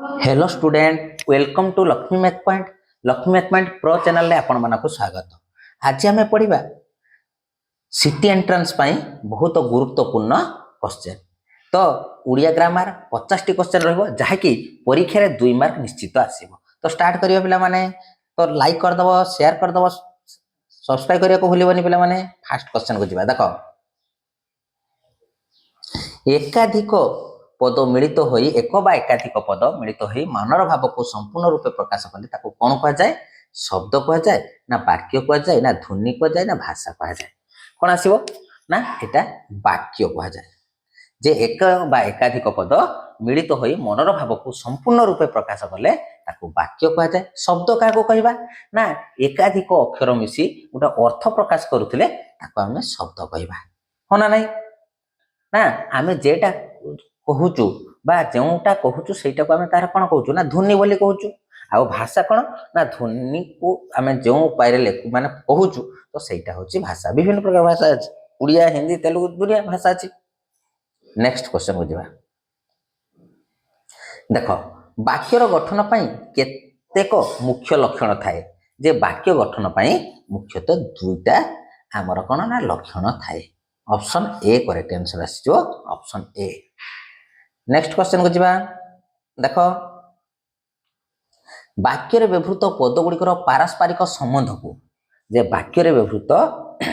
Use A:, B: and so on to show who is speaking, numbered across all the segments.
A: Hello student welcome to Lakshmi math point pro channel रे आपण मानक स्वागत। आज आम पढ़ा सिटी एंट्रांस बहुत गुरुत्वपूर्ण क्वेश्चन। तो उड़िया ग्रामर 50 टी क्वेश्चन रहिबो जहाँकि परीक्षा रे 2 मार्क निश्चित आसीबो। तो स्टार्ट करियो पिला माने। तो लाइक कर दबो, शेयर कर दबो, सब्सक्राइब करिया को भूलिबोनी पिला माने। फर्स्ट क्वेश्चन को जिबा देखो। एकाधिक पद मिलित होई एक बा एकाधिक पद मिलित होई मनर भाव को संपूर्ण रूपे प्रकाश कले ताको कोन कह जाय? शब्द कह जाय ना वाक्य कह जाय ना ध्वनि कह जाय ना भाषा कह जाय? कोन आसीबो ना एटा वाक्य कह जाय। जे एक बा एकाधिक पद मिलित होई मनर भाव को संपूर्ण रूपे प्रकाश कले ताको वाक्य कह जाय। शब्द काको कहबा ना एकाधिक अक्षर मिसी गोटा अर्थ प्रकाश करूथिले ताको हमें शब्द कहबा। हो ना नहीं ना आमे जेटा कहूचु बा जोटा कहूचु सेटा को आमे तार कोन कहूचु ना ध्वनि बोली कहूचु। आ भाषा कोन ना ध्वनि को आमे जो पाइरे लेखु माने कहूचु तो सेटा होची भाषा। विभिन्न प्रकार भाषा अछि, उड़िया हिंदी तेलुगु दुनिया भाषा अछि। नेक्स्ट क्वेश्चन को जिबा देखो। वाक्यर गठन पई केतेक मुख्य लक्षण थाए? जे वाक्य गठन पई मुख्यतः दुईटा हमर कोन ना लक्षण थाए। ऑप्शन ए करेक्ट आंसर आसी जो ऑप्शन ए। नेक्स्ट क्वेश्चन को जिबा देखो। वाक्य रे व्यवहृत पद गुड़िकर पारस्परिक संबंध को जे वाक्य रे व्यवहृत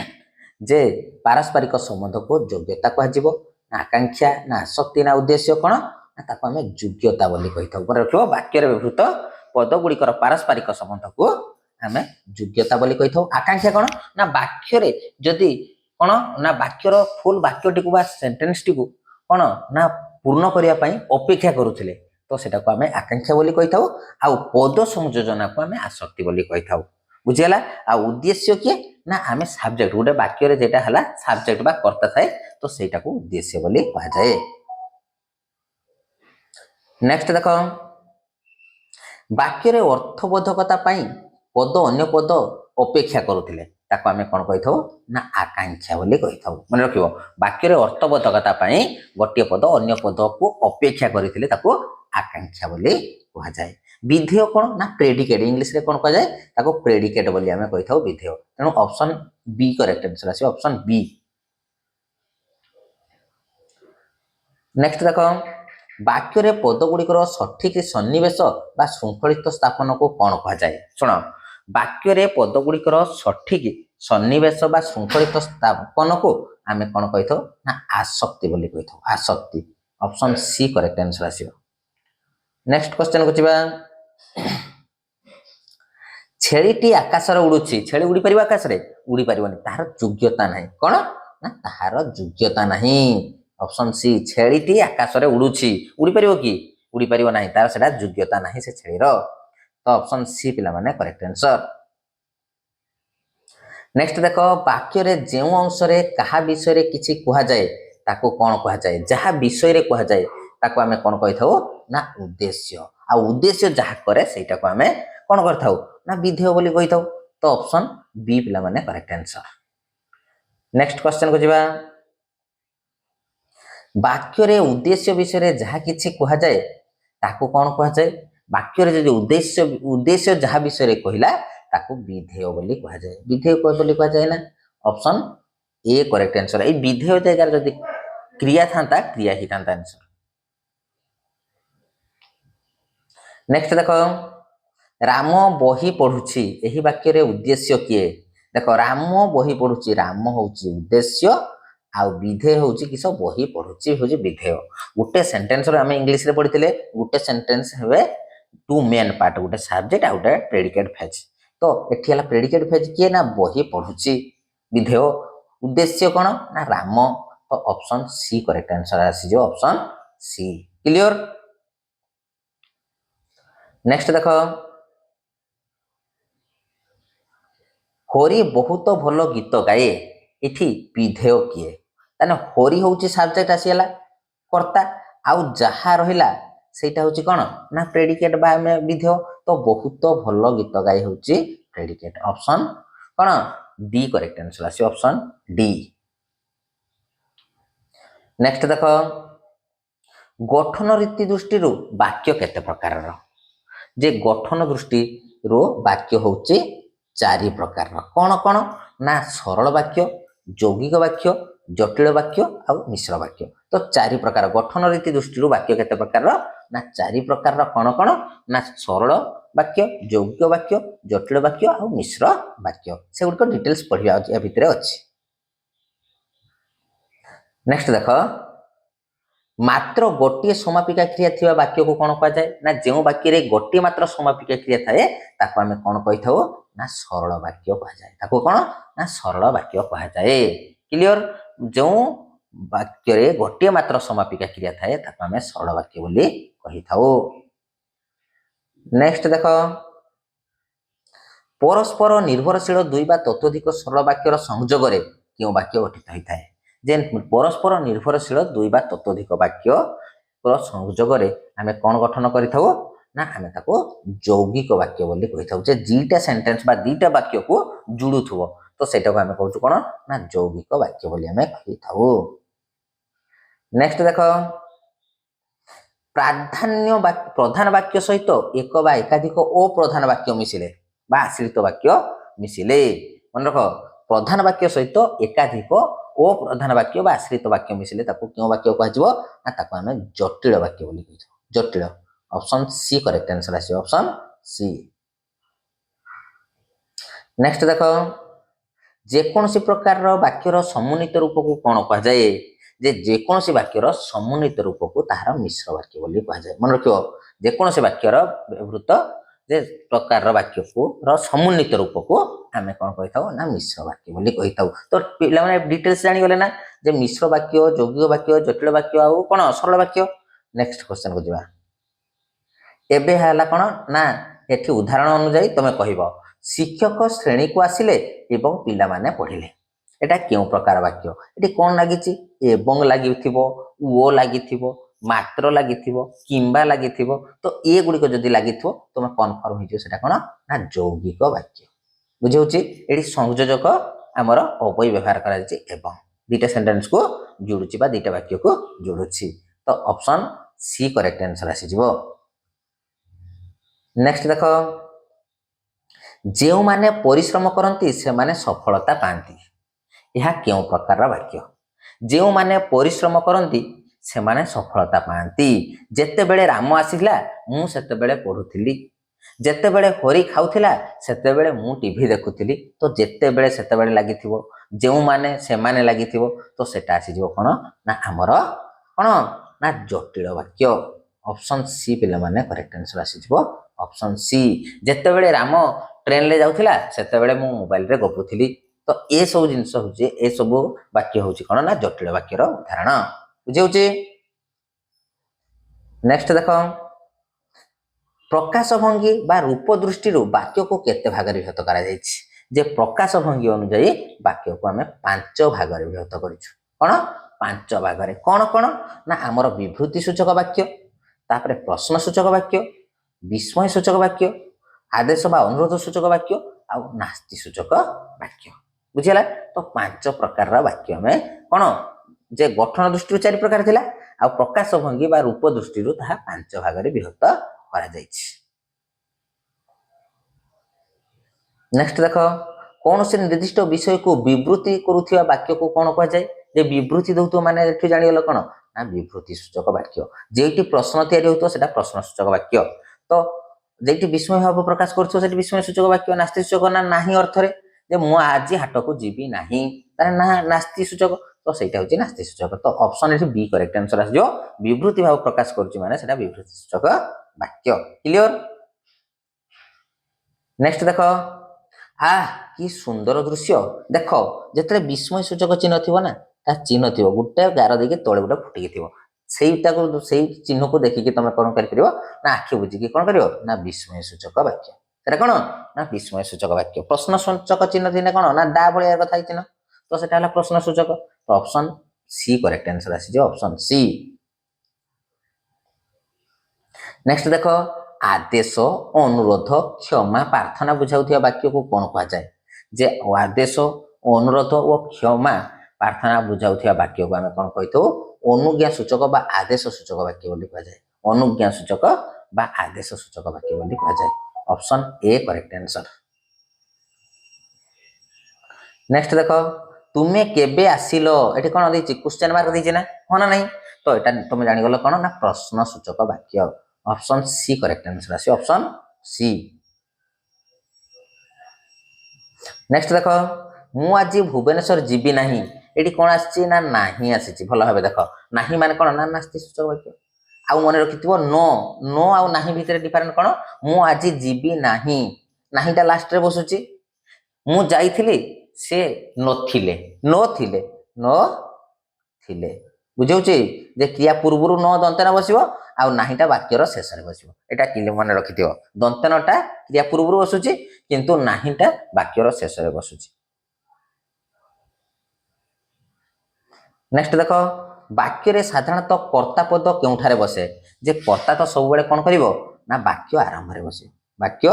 A: जे पारस्परिक संबंध को योग्यता कह जिवो ना आकांक्षा ना आसक्ति ना उद्देश्य कोन ना ताको हमें योग्यता बोली कहिथाउ। पर रखियो वाक्य रे व्यवहृत पद गुड़िकर पारस्परिक संबंध को हमें योग्यता बोली कहिथाउ। आकांक्षा कोन ना वाक्य रे जदी कोन ना वाक्यर फुल वाक्य टिकु बा सेंटेंस टिकु कोन ना पूर्ण करिया पई अपेक्षा करूथिले तो सेटा को हमें आकांक्षा बोली कहिथाउ। आ पद संयोजन को हमें आसक्ति बोली कहिथाउ। बुझियला? आ उद्देश्य के ना हमें सब्जेक्ट गोटे वाक्य रे जेटा हला सब्जेक्ट बा कर्ता थाए तो सेटा को उद्देश्य बोली कहा जाए। नेक्स्ट देखो। वाक्य रे अर्थबोधकता पई पद अन्य पद अपेक्षा करूथिले ताको हमें कोन कहिथाउ ना आकांक्षा बोली कहिथाउ। मन रखियो वाक्य रे अर्थबोधकता पई गोटे पद अन्य पद को अपेक्षा करिथिले ताको आकांक्षा बोली कहा जाए। विधेय कोन ना प्रेडिकेट इंग्लिश रे कोन कहा जाए ताको प्रेडिकेट बोली हमें कहिथाउ विधेय। तेनु ऑप्शन बी करेक्ट आंसर आसी ऑप्शन बी। नेक्स्ट देखो। वाक्य रे पद गुड़िकर सठिक सन्निवेश बा श्रृंखलित स्थापन को कौन कह जाए? सुनो वाक्य रे पद गुड़िकर सठिक सन्निवेश बा श्रृंखलित स्थापन को आमे कौन कहिथो ना आसक्ति बोली कहिथो। आसक्ति ऑप्शन सी करेक्ट आंसर आसीबो। नेक्स्ट क्वेश्चन को जिबा। छेलीटी आकाश रे उडुची, छेली उडी परिबा आकाश रे? उडी परिबनी, तार योग्यता नाही। कोन ना तार योग्यता नाही। ऑप्शन सी छेलीटी आकाश रे उडुची, उडी परिबो की? उडी परिबो नाही, तार सेटा योग्यता नाही से छेली रो। तो ऑप्शन सी पिला माने करेक्ट आंसर। नेक्स्ट देखो। वाक्य रे जेउ अंश रे कहा विषय रे किछि कहा जाए ताको कोन कहा जाए? जहा विषय रे कहा जाए ताको हमें कोन कहिथाउ ना उद्देश्य। आ उद्देश्य जहा करे सेटा को हमें कोन करथाउ ना विधेय बोली कहिथाउ। तो ऑप्शन बी पिला माने करेक्ट आंसर। नेक्स्ट क्वेश्चन को जिबा। वाक्य रे उद्देश्य विषय रे जहा किछि कहा जाए ताको कोन कहा जाए? वाक्य रे जदि उद्देश्य जहा विषय रे कहिला ताको विधेय बोली कहा जाए। विधेय कोइ बोली कहा जाए ना ऑप्शन ए करेक्ट आंसर। ए विधेय जगह जदि क्रिया थांता क्रिया ही थांता आंसर। नेक्स्ट देखो। राम बही पढ़ुची, एही वाक्य रे उद्देश्य किए? देखो राम बही पढ़ुची, राम होची उद्देश्य आ विधेय होची किस बही पढ़ुची होची विधेय। गुटे सेंटेंस रे हम इंग्लिश रे पढ़िथिले गुटे सेंटेंस हेबे to main part, Gute subject uh Gute predicate phase. तो एठी हला प्रेडिकेट फेज किए ना बही पढ़ुची, विधेय उद्देश्य कोन ना राम। तो ऑप्शन सी करेक्ट आंसर आसी जो ऑप्शन सी। क्लियर? नेक्स्ट देखो। हरि बहुत भल गीत गाए, इठी विधेय किए? ताने हरि होची सब्जेक्ट आसीला कर्ता आउ जहा रहिला सेटा होची कोन ना प्रेडिकेट बा में विधेय। तो बहुत भल गीत गाए होची प्रेडिकेट। ऑप्शन कोन डी करेक्ट आंसर आसी ऑप्शन डी। नेक्स्ट देखो। गठन रीति दृष्टि वाक्य केते प्रकार जे गठन दृष्टि वाक्य होची चारि प्रकार कौन कौन ना सरल वाक्य यौगिक वाक्य जटिल वाक्य आ मिश्र वाक्य तो चारि प्रकार गठन रीति दृष्टि वाक्य केते प्रकार ना चारि प्रकार कौन कौन ना सरल वाक्य यौगिक वाक्य जटिल वाक्य आ मिश्र वाक्य से गुड़िक डिटेल्स पढ़ा या भितर अच्छी। नेक्स्ट देख मात्र गोटे समापिका क्रिया थिबा वाक्य को कौन कह जाए ना जो वाक्य रे गोटे मात्र समापिका क्रिया थाए ताको आमे कौन कहि थाओ ना सरल वाक्य कह जाए ताको कौन ना सरल वाक्य कह जाए। क्लियर जो वाक्य रे गोटे मात्र समापिका क्रिया थाए ताको आमे सरल वाक्य बोली कहि थाओ। नेक्स्ट देख परस्पर निर्भरशील दुई बा ततोधिक सरल वाक्यर संयोग रे क्यों वाक्य गठित होता है जे परस्पर निर्भरशील दुई बा ततोधिक वाक्य संयोग आमे कौन गठन करिथाउ ना आमे ताको यौगिक वाक्य बोली कहिथाउ जे दुईटा सेंटेंस बा दुईटा वाक्य को जुड़ुथुबो तो सेटा को आमे कहउछु कोन ना यौगिक वाक्य बोली आमे कहिथाउ। नेक्स्ट देखो प्रधान वाक्य सहित एक बा एकाधिक अप्रधान वाक्य मिसिले बा आश्रित वाक्य मिसिले मन रख प्रधान वाक्य सहित एकाधिक अप्रधान वाक्य बा आश्रित वाक्य मिसिले ताको क्यों वाक्य कहजिवो ना ताको आमे जटिल वाक्य बोली कहिथाउ जटिल। ऑप्शन सी करेक्ट आंसर आसी ऑप्शन सी। नेक्स्ट देखो जेकोसी प्रकार वाक्यर समुन्नत रूप को कौन कह जाए जे जेकोसी वाक्यर समुन्नत रूप को तार मिश्र वाक्य बोली कह जाए। मन रखियो जेकोसी वाक्यर व्यवहृत जे प्रकार वाक्य को समुन्नत रूप को आमे कौन कहिथाउ ना मिश्र वाक्य बोली कहिथाउ। तो पिला माने डिटेल्स जानि गले ना जे मिश्र वाक्य यौगिक वाक्य जटिल वाक्य आ कोन सरल वाक्य। नेक्स्ट क्वेश्चन को जिबा एबे हला कोन ना एठी उदाहरण अनुसार तमे कहिबो शिक्षक श्रेणी को आसिले एवं पिला माने पढ़िले एटा क्यों प्रकार वाक्य एठी कोन लागिछि एवं लागिथिबो ओ लागिथिबो मात्र लागिथिबो किंबा लागिथिबो तो ए गुडी को जदी लागिथिबो तमे कन्फर्म होइजो सेटा कोन ना यौगिक वाक्य बुझौछि एठी संयोजक हमर अवय व्यवहार करा जाछि एवं दुईटा सेंटेंस को जोडुछि बा दुईटा वाक्य को जोडुछि तो ऑप्शन सी करेक्ट आंसर आसी जिवो। नेक्स्ट देखो जो माने परिश्रम करती से माने सफलता पाती यह क्यों प्रकार वाक्य जो माने परिश्रम करती से माने सफलता पाती जेते बेले राम आसिला मु सेते बेले पढुथिली जेते बेले हरि खाउथिला सेते बेले मु टीवी देखुथिली तो जेते बेले सेते बेले लागिथिबो जो माने से माने लागिथिबो तो सेटा आसी जिवो कोन ना हमर कोन ना जटिल वाक्य। ऑप्शन सी पिला माने करेक्ट आंसर आसी जिवो ऑप्शन सी जेते बेले राम ट्रेन ले जाउथिला सेते बेले मु मोबाइल रे गपुथिली तो ए सब जिंस होचे ए सब वाक्य होची कोन ना जटिल वाक्यर उदाहरण बुझौची। नेक्स्ट देखो प्रकाश भंगी बा रूप दृष्टि वाक्य को केते भाग रे विभक्त करा जायछि जे प्रकाश भंगी अनुसार वाक्य को हमें 5 भाग रे विभक्त करिछु कोन 5 भाग रे कोन कोन ना हमर विभूति सूचक वाक्य तापरे प्रश्न सूचक वाक्य विस्मय सूचक वाक्य आदेश बा अनुरोध सूचक वाक्य आ नास्ति सूचक वाक्य बुझिला तो 5 प्रकार वाक्य में कोन जे गठन दृष्टि 4 प्रकार थिला आ प्रकाश भंगी बा रूप दृष्टि ताहा 5 भाग रे विभक्त करा जायछि। नेक्स्ट देखो कौन से निर्दिष्ट विषय को विवृति करुथिबा वाक्य को कौन कह जाय जे विवृति दउतो माने एठी जानि गलो कोन ना विवृति सूचक वाक्य जेठी प्रश्न तयारी होतो सेटा प्रश्न सूचक वाक्य तो जेठी विस्मय भाव प्रकाश करछो सेठी विस्मय सूचक वाक्य नास्ति सूचक ना नाही अर्थ रे जे मु आज हाट को जीवी नाही तारे ना नास्ति सूचक तो सेटा होची नास्ति सूचक तो ऑप्शन एठी बी करेक्ट आंसर आस जो विवृति भाव प्रकाश करछि माने सेटा विवृति सूचक वाक्य। क्लियर। नेक्स्ट देखो कि सुंदर दृश्य देख जिते विस्मय सूचक चिन्ह थी ना ता चिन्ह थी गोटे गार देके तले गोटे फुटिकी थी सेटा को से चिन्ह को देखिकी तुम कौन कर ना आखि बुझिकी कौन कर ना विस्मय सूचक वाक्य सेटा कौन ना विस्मय सूचक वाक्य। प्रश्न सूचक चिन्ह थी कौन ना डा भाया कथा चिन्ह तो सेटा प्रश्न सूचक तो ऑप्शन सी करेक्ट आंसर आसी ऑप्शन सी। नेक्स्ट देख आदेश अनुरोध क्षमा प्रार्थना बुझाउथिया वाक्य को कौन कह जाए जे आदेश अनुरोध और क्षमा प्रार्थना बुझाउथिया वाक्य को आमे कौन कहिथो ଅନୁଜ୍ଞା ସୂଚକ ବା ଆଦେଶ ସୂଚକ ବାକ୍ୟ ବୋଲି କୁହାଯାଏ। ଅନୁଜ୍ଞା ସୂଚକ ବା ଆଦେଶ ସୂଚକ ବାକ୍ୟ ବୋଲି କୁହାଯାଏ। Option A correct answer. Next ଦେଖ, ତୁମେ କେବେ ଆସିଲ, ଏଠି କ'ଣ ଦେଇଛି? କ୍ୱେଶ୍ଚନ ମାର୍କ ଦେଇଛି ନା, ହଁ ନା ନାହିଁ? ତ ଏଟା ତମେ ଜାଣିଗଲ କ'ଣ ନା ପ୍ରଶ୍ନ ସୂଚକ ବାକ୍ୟ। ଅପସନ୍ ସି କରେକ୍ଟ ଆନ୍ସର ଆସିବ, ଅପସନ୍ ସି। ନେକ୍ସଟ ଦେଖ, ମୁଁ ଆଜି ଭୁବନେଶ୍ୱର ଯିବି ନାହିଁ, ଏଠି କ'ଣ ଆସିଛି ନା ନାହିଁ ଆସିଛି। ଭଲ ଭାବେ ଦେଖ, ନାହିଁ ମାନେ କ'ଣ ନା ନାସ୍ତି ସୂଚକ ବାକ୍ୟ। ଆଉ ମନେ ରଖିଥିବ ନୋ, ନୋ ଆଉ ନାହିଁ ଭିତରେ ଡିଫରେଣ୍ଟ କ'ଣ? ମୁଁ ଆଜି ଯିବି ନାହିଁ, ନାହିଁଟା ଲାଷ୍ଟରେ ବସୁଛି। ମୁଁ ଯାଇଥିଲି, ସେ ନଥିଲେ, ନଥିଲେ, ନଥିଲେ। ବୁଝଉଛି ଯେ କ୍ରିୟା ପୂର୍ବରୁ ନ ଦନ୍ତନ ବସିବ ଆଉ ନାହିଁଟା ବାକ୍ୟର ଶେଷରେ ବସିବ। ଏଟା କ୍ଲିୟର ମନେ ରଖିଥିବ। ଦନ୍ତନଟା କ୍ରିୟା ପୂର୍ବରୁ ବସୁଛି କିନ୍ତୁ ନାହିଁଟା ବାକ୍ୟର ଶେଷରେ ବସୁଛି। ନେକ୍ସଟ ଦେଖ, ବାକ୍ୟରେ ସାଧାରଣତଃ କର୍ତ୍ତା ପଦ କେଉଁଠାରେ ବସେ? ଯେ କର୍ତ୍ତା ତ ସବୁବେଳେ କ'ଣ କରିବ ନା ବାକ୍ୟ ଆରମ୍ଭରେ ବସିବ। ବାକ୍ୟ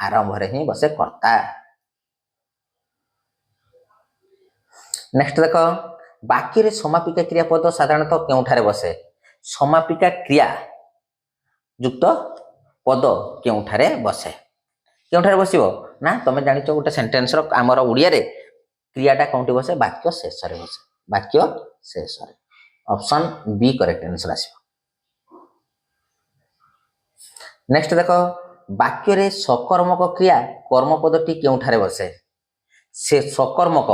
A: ଆରମ୍ଭରେ ହିଁ ବସେ କର୍ତ୍ତା। ନେକ୍ସଟ ଦେଖ, ବାକ୍ୟରେ ସମାପିକା କ୍ରିୟା ପଦ ସାଧାରଣତଃ କେଉଁଠାରେ ବସେ? ସମାପିକା କ୍ରିୟା ଯୁକ୍ତ ପଦ କେଉଁଠାରେ ବସେ? କେଉଁଠାରେ ବସିବ ନା ତମେ ଜାଣିଛ ଗୋଟେ ସେଣ୍ଟେନ୍ସର ଆମର ଓଡ଼ିଆରେ କ୍ରିୟାଟା କେଉଁଠି ବସେ? ବାକ୍ୟ ଶେଷରେ ବସେ, ବାକ୍ୟ ଶେଷରେ। ଅପସନ୍ ବି କରେକ୍ଟ ଆନ୍ସର ଆସିବ। ନେକ୍ସଟ ଦେଖ, ବାକ୍ୟରେ ସକର୍ମକ କ୍ରିୟା କର୍ମପଦଟି କେଉଁଠାରେ ବସେ? ସେ ସକର୍ମକ,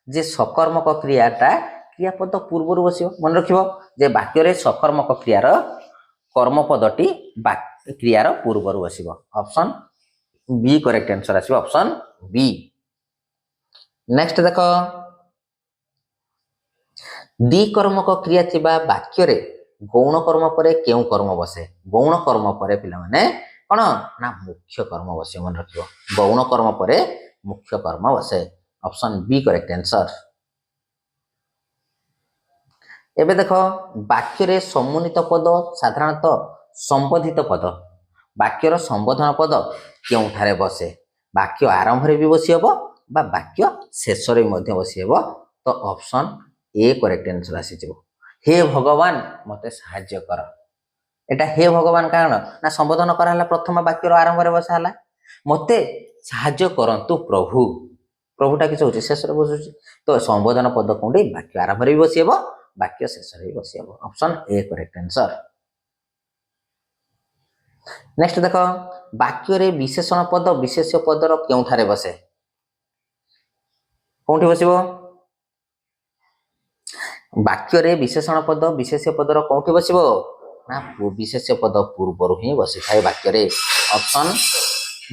A: ଯେ ସକର୍ମକ କ୍ରିୟାଟା କ୍ରିୟାପଦ ପୂର୍ବରୁ ବସିବ। ମନେ ରଖିବ ଯେ ବାକ୍ୟରେ ସକର୍ମକ କ୍ରିୟାର କର୍ମପଦଟି କ୍ରିୟାର ପୂର୍ବରୁ ବସିବ। ଅପସନ୍ ବି କରେକ୍ଟ ଆନ୍ସର ଆସିବ, ଅପସନ୍ ବି। ନେକ୍ସଟ ଦେଖ, ଦ୍ୱିକର୍ମକ କ୍ରିୟା ଥିବା ବାକ୍ୟରେ ଗୌଣ କର୍ମ ପରେ କେଉଁ କର୍ମ ବସେ? ଗୌଣ କର୍ମ ପରେ ପିଲାମାନେ କ'ଣ ନା ମୁଖ୍ୟ କର୍ମ ବସିବ। ମନେ ରଖିବ, ଗୌଣ କର୍ମ ପରେ ମୁଖ୍ୟ କର୍ମ ବସେ। Option B correct answer. ଏବେ ଦେଖ, ବାକ୍ୟରେ ସମନ୍ୱିତ ପଦ ସାଧାରଣତଃ ସମ୍ବୋଧିତ ପଦ, ବାକ୍ୟର ସମ୍ବୋଧନ ପଦ କେଉଁଠାରେ ବସେ? ବାକ୍ୟ ଆରମ୍ଭରେ ବି ବସି ହେବ ବା ବାକ୍ୟ ଶେଷରେ ମଧ୍ୟ ବସି ହେବ। ତ ଅପସନ୍ ଏ କରେକ୍ଟ ଆନ୍ସର ଆସିଯିବ। ହେ ଭଗବାନ ମୋତେ ସାହାଯ୍ୟ କର। এটা হে ভগবান କାରଣ ନା ସମ୍ବୋଧନ କରାହେଲା ପ୍ରଥମ ବାକ୍ୟର ଆରମ୍ଭରେ ବସା ହେଲା। ମୋତେ ସାହାଯ୍ୟ କରନ୍ତୁ ପ୍ରଭୁ, ପ୍ରଭୁଟା କିଛି ହେଉଛି ଶେଷରେ ବସୁଛି। ତ ସମ୍ବୋଧନ ପଦ କୋଉଠି? ବାକ୍ୟ ଆରମ୍ଭରେ ବି ବସି ହେବ, ବାକ୍ୟ ଶେଷରେ ବି ବସି ହେବ। Option A correct answer. Next ଦେଖ, ବାକ୍ୟରେ ବିଶେଷଣ ପଦ ବିଶେଷ୍ୟ ପଦର କେଉଁଠାରେ ବସେ? କୋଉଠି ବସିବ? ବାକ୍ୟରେ ବିଶେଷଣ ପଦ ବିଶେଷ୍ୟ ପଦର କୋଉଠି ବସିବ ନା ବିଶେଷ୍ୟ ପଦ ପୂର୍ବରୁ ହିଁ ବସିଥାଏ ବାକ୍ୟରେ। ଅପସନ୍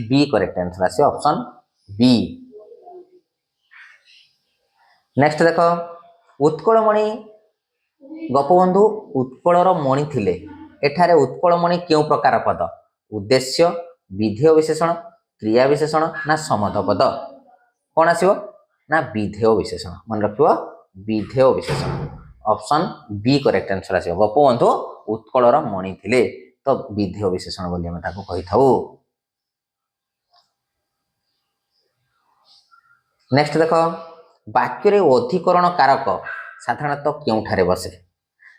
A: ବି କରେକ୍ଟ ଆନ୍ସର ଆସିବ, ଅପସନ୍ ବି। ନେକ୍ସଟ ଦେଖ, ଉତ୍କଳମଣି ଗୋପବନ୍ଧୁ ଉତ୍କଳର ମଣି ଥିଲେ, ଏଠାରେ ଉତ୍କଳମଣି କେଉଁ ପ୍ରକାର ପଦ? ଉଦ୍ଦେଶ୍ୟ, ବିଧେୟ ବିଶେଷଣ, କ୍ରିୟା ବିଶେଷଣ ନା ସମଧ ପଦ? କ'ଣ ଆସିବ ନା ବିଧେୟ ବିଶେଷଣ। ମନେ ରଖିବ, ବିଧେୟ ବିଶେଷଣ। ଅପସନ୍ ବି କରେକ୍ଟ ଆନ୍ସର ଆସିବ। ଗୋପବନ୍ଧୁ ଉତ୍କଳର ମଣି ଥିଲେ, ତ ବିଧେୟ ବିଶେଷଣ ବୋଲି ଆମେ ତାକୁ କହିଥାଉ। ନେକ୍ସଟ ଦେଖ, ବାକ୍ୟରେ ଅଧିକରଣ କାରକ ସାଧାରଣତଃ କେଉଁଠାରେ ବସେ?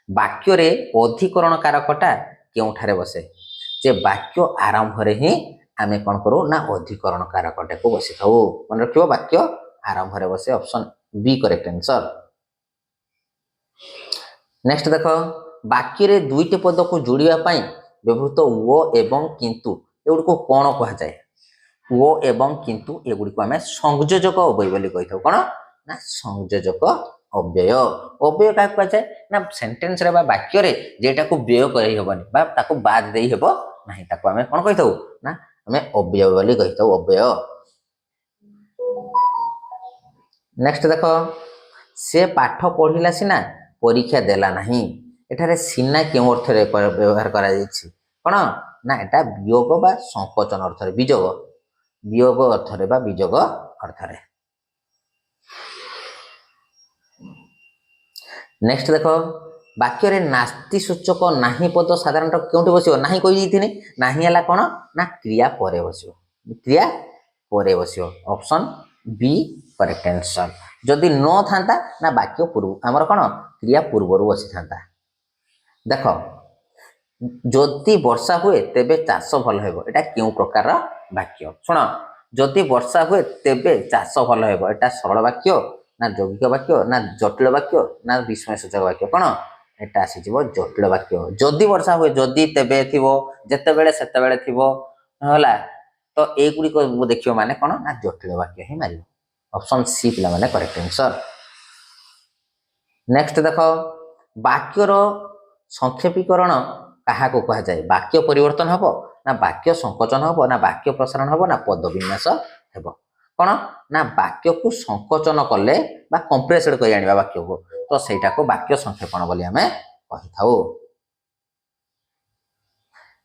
A: ବାକ୍ୟରେ ଅଧିକରଣ କାରକଟା କେଉଁଠାରେ ବସେ? ଯେ ବାକ୍ୟ ଆରମ୍ଭରେ ହିଁ ଆମେ କ'ଣ କରୁ ନା ଅଧିକରଣ କାରକଟାକୁ ବସିଥାଉ। ମନେ ରଖିବ, ବାକ୍ୟ ଆରମ୍ଭରେ ବସେ। Option B correct answer. Next ଦେଖ, ବାକ୍ୟରେ ଦୁଇଟି ପଦକୁ ଯୋଡ଼ିବା ପାଇଁ ବ୍ୟବହୃତ ଓ ଏବଂ କିନ୍ତୁ ଏଗୁଡ଼ିକୁ କ'ଣ କୁହାଯାଏ? ଓ ଏବଂ କିନ୍ତୁ ଏଗୁଡ଼ିକୁ ଆମେ ସଂଯୋଜକ ଅବ୍ୟୟ ବୋଲି କହିଥାଉ। କ'ଣ ନା ସଂଯୋଜକ ଅବ୍ୟୟ। ଅବ୍ୟୟ କାହାକୁ କୁହାଯାଏ ନା ସେଣ୍ଟେନ୍ସରେ ବା ବାକ୍ୟରେ ଯେଟାକୁ ବ୍ୟୟ କରି ହେବନି ବା ତାକୁ ବାଦ ଦେଇ ହେବ ନାହିଁ, ତାକୁ ଆମେ କ'ଣ କହିଥାଉ ନା ଆମେ ଅବ୍ୟୟ ବୋଲି କହିଥାଉ, ଅବ୍ୟୟ। ନେକ୍ସଟ ଦେଖ, ସେ ପାଠ ପଢ଼ିଲା ସିନା ପରୀକ୍ଷା ଦେଲା ନାହିଁ, ଏଠାରେ ସିନା କେଉଁ ଅର୍ଥରେ ବ୍ୟବହାର କରାଯାଇଛି? କ'ଣ ନା ଏଟା ବିୟୋଗ ବା ସଂକୋଚନ ଅର୍ଥରେ, ବିଯୋଗ, ବିୟୋଗ ଅର୍ଥରେ ବା ବିଯୋଗ ଅର୍ଥରେ। ନେକ୍ସଟ ଦେଖ, ବାକ୍ୟରେ ନାସ୍ତି ସୂଚକ ନାହିଁ ପଦ ସାଧାରଣତଃ କେଉଁଠି ବସିବ? ନାହିଁ କହିଦେଇଥିଲି, ନାହିଁ ହେଲା କ'ଣ ନା କ୍ରିୟା ପରେ ବସିବ, କ୍ରିୟା ପରେ ବସିବ। Option B correct answer. जदि न था ना वाक्य पूर्व आमर कौन क्रिया पूर्वर बसी था। देख जदि वर्षा हुए तेबे चाष भल हो एटा क्यों प्रकार वाक्य शुण जदि वर्षा हुए तेबे चाष भल हो एटा सरल वाक्य ना यौगिक वाक्य ना जटिल वाक्य ना विस्मय सूचक वाक्य कौन एटा आसीज जटिल वाक्य। जदि वर्षा हुए जदि तेबे थो जितेबले सेतेबले थोला तो युड़िक देखिए माने कौन ना जटिल वाक्य ही मार ऑप्शन सी पिला माने करेक्ट आंसर। नेक्स्ट देख वाक्यर संक्षेपीकरण क्या कहुए वाक्य परिवर्तन हम ना वाक्य संकोचन हम ना वाक्य प्रसारण हम ना पद विन्यास हम कौन ना वाक्य को संकोचन कले कंप्रेसड कर आने वाक्य को तो सहीटा को वाक्य संक्षेपण बोली आम कही था।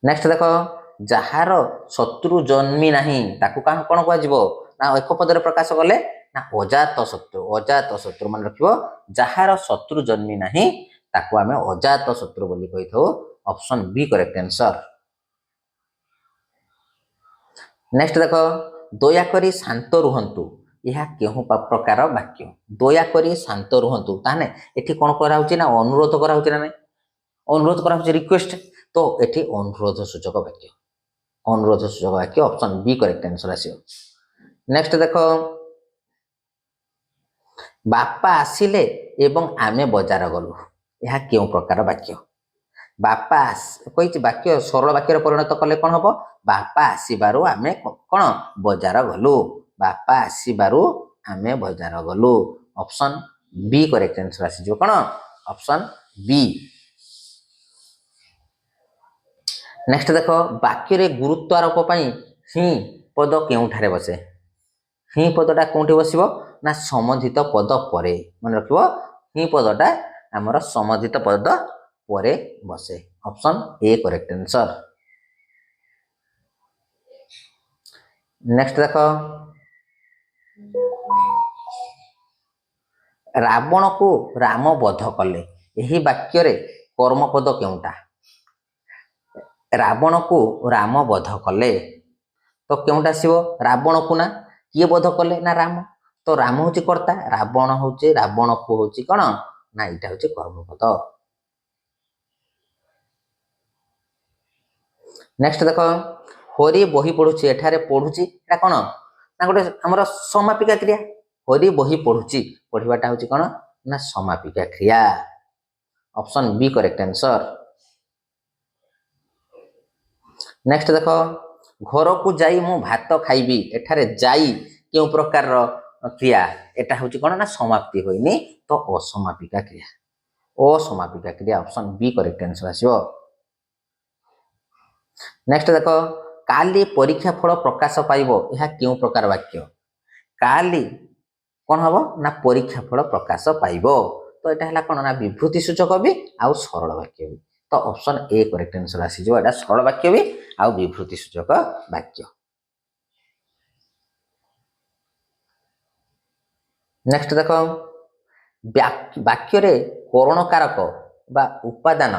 A: नेक्स्ट देख जार शत्रु जन्मी नहीं ताकू कौन कह ना एक पदर प्रकाश कले ना अजात शत्रु मन रख जार शत्रु जन्मी नहीं ताकू आम अजात शत्रु बोली कही था। Option B correct answer. Next देख दयाकोरी शांत रुहतु यह क्यों प्रकार वाक्य दयाकोरी शांत रुहतु ताने एठी कौन कराउची ना अनुरोध कराउची ना अनुरोध कराउची रिक्वेस्ट तो एठी अनुरोध सूचक वाक्य option B correct answer आसियो। Next देख बापा आसिले एवं आमे बजार गलु यह क्यों प्रकार वाक्य बापा कही वाक्य सरल वाक्य परिणत कले कौन हम बापा आसबार आम कौन बजार गलु बापा आसबार आम बजार गलु ऑप्शन बी करेक्ट आंसर आसीज कौन ऑप्शन बी। नेक्स्ट देख वाक्य गुरुत्वारोप हि पद केउठारे बसे हि पदटा कौटी बसब ना संबंधित पद पर मन रख हि पदटा आमर संबंधित पद पर बसे option A correct answer. Next देख रावण को राम वध कले यही वाक्य कर्मपद केउटा रावण को राम वध कले तो केउटा आसब रावण को ना किए वध कले ना राम तो राम हूँ कर्ता रावण हूँ रावण को हूँ कौन ना यहाँ हूँ कर्मपद। नेक्स्ट देख हरि बही पढ़ुची एठारे पढ़ुची एटा कौन ना गोटे आमर समापिका क्रिया हरि बही पढ़ुची पढ़वाटा हूँ कौन ना समापिका क्रिया option B correct answer. Next देख घर को जाई मु भात खाइबी एठारे जाई क्यों प्रकार क्रिया एटा हूँ कौन ना समाप्ति होइनी तो असमापिका क्रिया option B correct answer आसियो। Next देख काली परीक्षा फल प्रकाश पाइब यह क्यों प्रकार वाक्य काली कौन हम ना परीक्षा फल प्रकाश पाइब तो यहाँ है कौन ना विभूति सूचक भी आउ सरल वाक्य भी तो ऑप्शन ए करेक्ट आंसर आसीज एटा सरल वाक्य भी आउ विभूति सूचक वाक्य। नेक्स्ट देख वाक्य करण कारक बा उपादान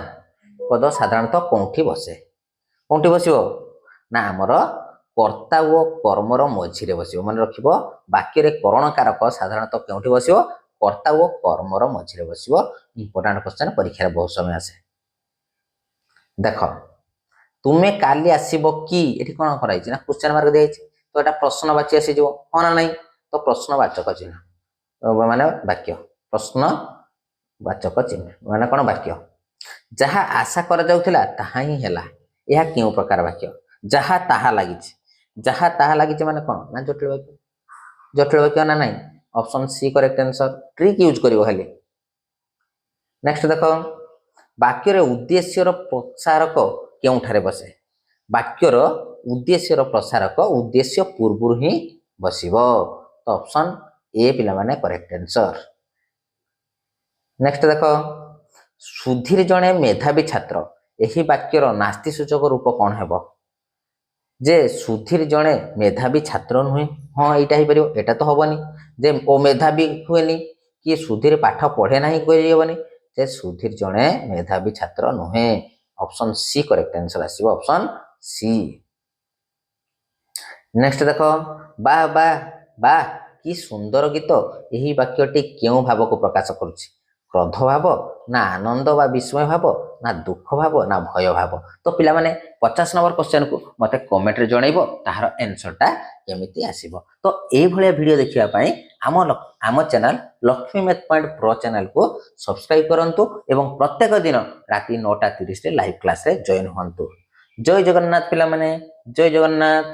A: पद साधारणतः कौटी बसे कौटी बस ना आमर कर्ता ओ कर्मर मझीरे बस मन रख वाक्य करण कारक साधारणतः क्योंठी बस कर्ता ओ कर्मर मझीरे बस इंपोर्टाट क्वेश्चन परीक्षा बहुत समय आसे। देख तुम्हें काली आसब कि ये कौन कराई ना क्वेश्चन मार्क दिखाई तो यहाँ प्रश्नवाची आसीज हाँ ना नहीं तो प्रश्नवाचक चिन्ह माने वाक्य प्रश्नवाचक चिन्ह माने कौन वाक्य जहाँ आशा करा ताहा ही है यह क्यों प्रकार वाक्य जहाँ ताहा लगी माने कौन ना जटिल वाक्य ना नहीं option C correct answer trick use करिवो खाली। नेक्स्ट देख वाक्यर उद्देश्यर प्रसारक केउठारे बसे वाक्यर उद्देश्यर प्रसारक उद्देश्य पूर्व ही बसिबो तो ऑप्शन ए पिला माने करेक्ट आंसर। नेक्स्ट देख सुधीर जड़े मेधावी छात्र यही वाक्यर नास्ति सूचक रूप कौन है जे सुधीर जड़े मेधावी छात्र नुहे हाँ यहाँ हो पार एटा तो हेनी जे ओ मेधावी हुए कि सुधीर पाठ पढ़े ना कहबनी जे सुधीर जड़े मेधावी छात्र नुहे ऑप्शन सी करेक्ट आंसर आसीबो ऑप्शन सी। नेक्स्ट देख बा बा बा କି ସୁନ୍ଦର ଗୀତ। ଏହି ବାକ୍ୟଟି କେଉଁ ଭାବକୁ ପ୍ରକାଶ କରୁଛି? କ୍ରୋଧ ଭାବ ନା ଆନନ୍ଦ ବା ବିସ୍ମୟ ଭାବ ନା ଦୁଃଖ ଭାବ ନା ଭୟ ଭାବ? ତ ପିଲାମାନେ 50 ନମ୍ବର କ୍ୱେଶ୍ଚନକୁ ମୋତେ କମେଣ୍ଟରେ ଜଣାଇବ ତାହାର ଆନ୍ସରଟା କେମିତି ଆସିବ। ତ ଏଇଭଳିଆ ଭିଡ଼ିଓ ଦେଖିବା ପାଇଁ ଆମ channel Lakshmi math point pro ଚ୍ୟାନେଲକୁ ସବସ୍କ୍ରାଇବ୍ କରନ୍ତୁ ଏବଂ ପ୍ରତ୍ୟେକ ଦିନ ରାତି 9:30ରେ ଲାଇଭ୍ କ୍ଲାସରେ ଜଏନ୍ ହୁଅନ୍ତୁ। ଜୟ ଜଗନ୍ନାଥ ପିଲାମାନେ, ଜୟ ଜଗନ୍ନାଥ।